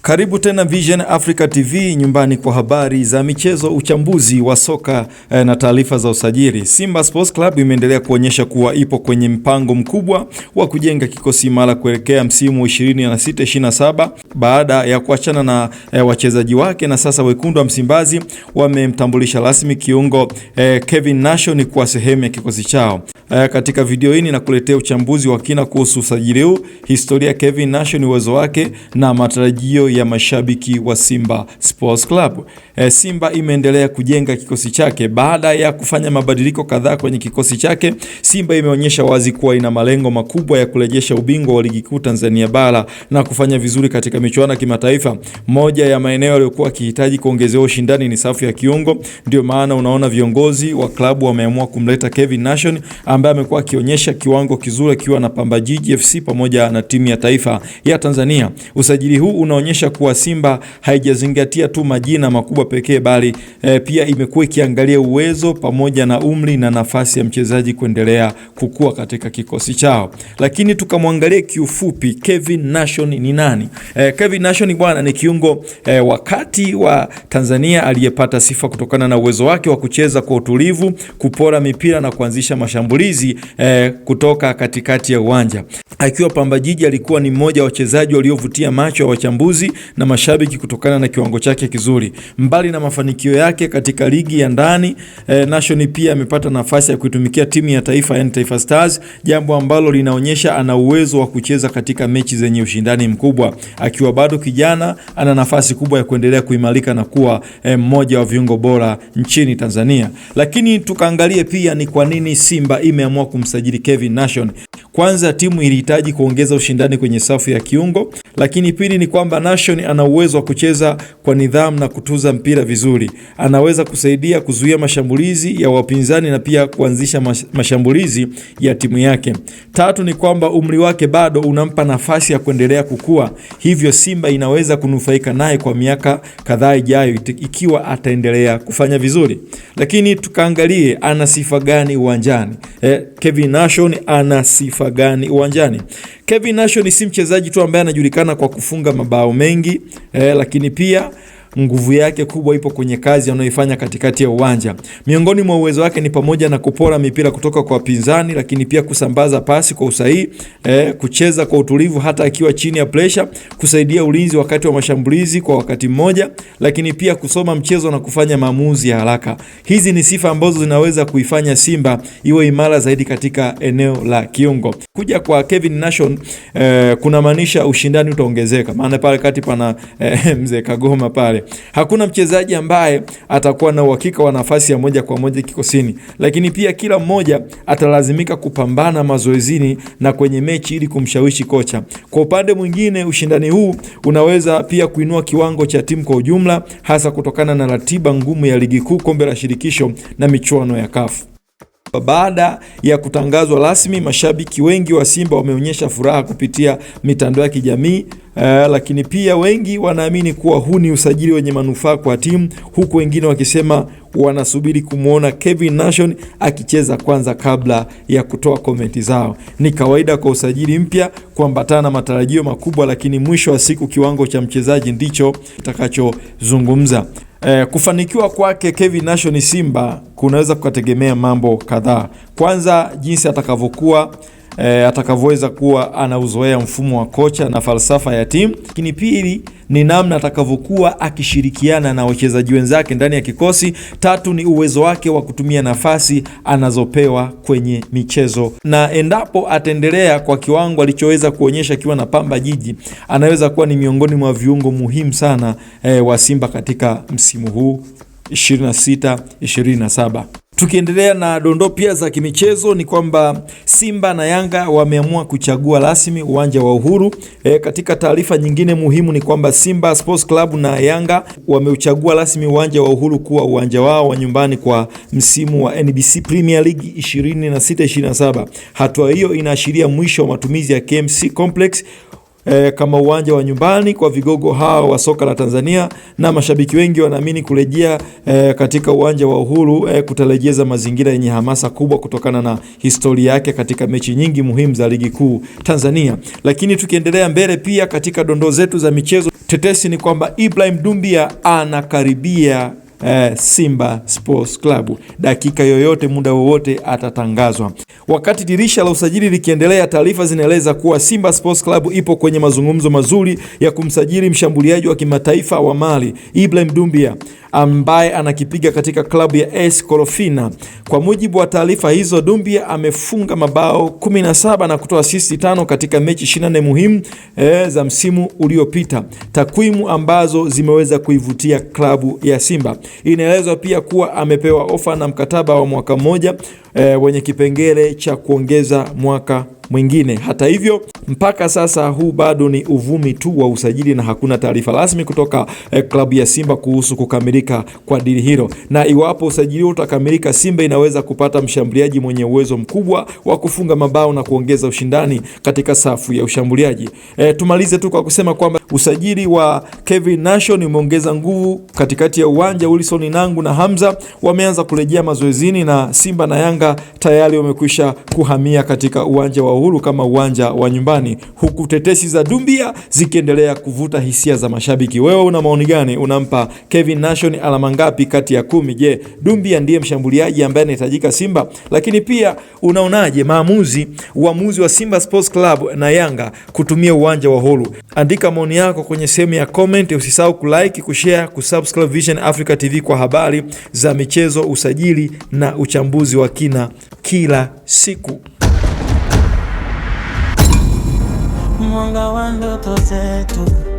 Karibu tena Vision Africa TV, nyumbani kwa habari za michezo, uchambuzi wa soka na taarifa za usajili. Simba Sports Club imeendelea kuonyesha kuwa ipo kwenye mpango mkubwa wa kujenga kikosi imara kuelekea msimu 26-27 baada ya kuachana na wachezaji wake, na sasa wekundu wa Msimbazi wamemtambulisha rasmi kiungo Kevin Nation kuwa sehemu ya kikosi chao. Katika video hii nakuletea uchambuzi wa kina kuhusu usajili huu, historia ya Kevin Nation, uwezo wake na matarajio ya mashabiki wa Simba Sports Club. Simba imeendelea kujenga kikosi chake baada ya kufanya mabadiliko kadhaa kwenye kikosi chake. Simba imeonyesha wazi kuwa ina malengo makubwa ya kurejesha ubingwa wa ligi kuu Tanzania bara na kufanya vizuri katika michuano ya kimataifa. Moja ya maeneo yaliyokuwa yakihitaji kuongezewa ushindani ni safu ya kiungo. Ndio maana unaona viongozi wa klabu wameamua kumleta Kevin Nation ambaye amekuwa akionyesha kiwango kizuri akiwa na Pamba Jiji FC pamoja na timu ya taifa ya Tanzania. Usajili huu unaonyesha kuwa Simba haijazingatia tu majina makubwa pekee, bali pia imekuwa ikiangalia uwezo pamoja na umri na nafasi ya mchezaji kuendelea kukua katika kikosi chao. Lakini tukamwangalia kiufupi Kevin Nation ni nani? Kevin Nation bwana ni kiungo wakati wa Tanzania aliyepata sifa kutokana na uwezo wake wa kucheza kwa utulivu, kupora mipira na kuanzisha mashambulizi kutoka katikati ya uwanja. Akiwa Pamba Jiji alikuwa ni mmoja wa wachezaji waliovutia macho ya wachambuzi na mashabiki kutokana na kiwango chake kizuri. Mbali na mafanikio yake katika ligi ya ndani, Nation pia amepata nafasi ya kuitumikia timu ya taifa ya Taifa Stars, jambo ambalo linaonyesha ana uwezo wa kucheza katika mechi zenye ushindani mkubwa. Akiwa bado kijana, ana nafasi kubwa ya kuendelea kuimarika na kuwa mmoja wa viungo bora nchini Tanzania. Lakini tukaangalie pia ni kwa nini Simba imeamua kumsajili Kevin Nation. Kwanza, timu ilihitaji kuongeza ushindani kwenye safu ya kiungo, lakini pili ni kwamba Nation ana uwezo wa kucheza kwa nidhamu na kutuza mpira vizuri. Anaweza kusaidia kuzuia mashambulizi ya wapinzani na pia kuanzisha mashambulizi ya timu yake. Tatu ni kwamba umri wake bado unampa nafasi ya kuendelea kukua, hivyo Simba inaweza kunufaika naye kwa miaka kadhaa ijayo ikiwa ataendelea kufanya vizuri. Lakini tukaangalie ana sifa gani uwanjani. Kevin Nation ana sifa gani uwanjani? Kevin Nation si mchezaji tu ambaye anajulikana kwa kufunga mabao mengi, lakini pia nguvu yake kubwa ipo kwenye kazi anayoifanya katikati ya uwanja. Miongoni mwa uwezo wake ni pamoja na kupora mipira kutoka kwa wapinzani, lakini pia kusambaza pasi kwa usahihi, kucheza kwa utulivu hata akiwa chini ya pressure, kusaidia ulinzi wakati wa mashambulizi kwa wakati mmoja, lakini pia kusoma mchezo na kufanya maamuzi ya haraka. Hizi ni sifa ambazo zinaweza kuifanya Simba iwe imara zaidi katika eneo la kiungo. Kuja kwa Kevin Nation kuna maanisha ushindani utaongezeka. Maana pale kati pana mzee Kagoma pale. Hakuna mchezaji ambaye atakuwa na uhakika wa nafasi ya moja kwa moja kikosini, lakini pia kila mmoja atalazimika kupambana mazoezini na kwenye mechi ili kumshawishi kocha. Kwa upande mwingine, ushindani huu unaweza pia kuinua kiwango cha timu kwa ujumla, hasa kutokana na ratiba ngumu ya ligi kuu, kombe la shirikisho na michuano ya CAF. Baada ya kutangazwa rasmi, mashabiki wengi wa Simba wameonyesha furaha kupitia mitandao ya kijamii, lakini pia wengi wanaamini kuwa huu ni usajili wenye manufaa kwa timu, huku wengine wakisema wanasubiri kumuona Kevin Nation akicheza kwanza kabla ya kutoa komenti zao. Ni kawaida kwa usajili mpya kuambatana na matarajio makubwa, lakini mwisho wa siku kiwango cha mchezaji ndicho kitakachozungumza. Kufanikiwa kwake Kevin Nation Simba kunaweza kutegemea mambo kadhaa. Kwanza, jinsi atakavyoweza kuwa anauzoea mfumo wa kocha na falsafa ya timu. Lakini pili ni namna atakavyokuwa akishirikiana na wachezaji wenzake ndani ya kikosi. Tatu ni uwezo wake wa kutumia nafasi anazopewa kwenye michezo, na endapo ataendelea kwa kiwango alichoweza kuonyesha akiwa na Pamba Jiji, anaweza kuwa ni miongoni mwa viungo muhimu sana wa Simba katika msimu huu 26-27. Tukiendelea na dondoo pia za kimichezo ni kwamba Simba na Yanga wameamua kuchagua rasmi uwanja wa Uhuru. Katika taarifa nyingine muhimu ni kwamba Simba Sports Club na Yanga wameuchagua rasmi uwanja wa Uhuru kuwa uwanja wao wa nyumbani kwa msimu wa NBC Premier League 26-27. Hatua hiyo inaashiria mwisho wa matumizi ya KMC Complex kama uwanja wa nyumbani kwa vigogo hao wa soka la Tanzania, na mashabiki wengi wanaamini kurejea katika uwanja wa Uhuru kutarejeza mazingira yenye hamasa kubwa kutokana na historia yake katika mechi nyingi muhimu za ligi kuu Tanzania. Lakini tukiendelea mbele pia katika dondoo zetu za michezo, tetesi ni kwamba Ibrahim Doumbia anakaribia Simba Sports Club. Dakika yoyote, muda wowote atatangazwa. Wakati dirisha la usajili likiendelea, taarifa zinaeleza kuwa Simba Sports Club ipo kwenye mazungumzo mazuri ya kumsajili mshambuliaji wa kimataifa wa Mali Ibrahim Doumbia ambaye anakipiga katika klabu ya AS Korofina. Kwa mujibu wa taarifa hizo, Doumbia amefunga mabao 17 na kutoa assist 5 katika mechi 24 muhimu za msimu uliopita, takwimu ambazo zimeweza kuivutia klabu ya Simba. Inaelezwa pia kuwa amepewa ofa na mkataba wa mwaka mmoja wenye kipengele cha kuongeza mwaka mwingine. Hata hivyo, mpaka sasa huu bado ni uvumi tu wa usajili na hakuna taarifa rasmi kutoka klabu ya Simba kuhusu kukamilika kwa dili hilo. Na iwapo usajili utakamilika, Simba inaweza kupata mshambuliaji mwenye uwezo mkubwa wa kufunga mabao na kuongeza ushindani katika safu ya ushambuliaji. Tumalize tu kwa kusema kwamba usajili wa Kevin Nation umeongeza nguvu katikati ya uwanja. Wilson Nangu na Hamza wameanza kurejea mazoezini na Simba na Yanga tayari wamekwisha kuhamia katika uwanja wa Uhuru kama uwanja wa nyumbani, huku tetesi za Doumbia zikiendelea kuvuta hisia za mashabiki. Wewe una maoni gani? Unampa Kevin Nation alama ngapi kati ya 10? Je, Doumbia ndiye mshambuliaji ambaye anahitajika Simba? Lakini pia unaonaje uamuzi wa Simba Sports Club na Yanga kutumia uwanja wa Uhuru? Andika maoni yako kwenye sehemu ya comment. Usisahau kulike, kushare, kusubscribe Vision Africa TV kwa habari za michezo, usajili na uchambuzi wa kina kila siku. Mwanga wa ndoto zetu.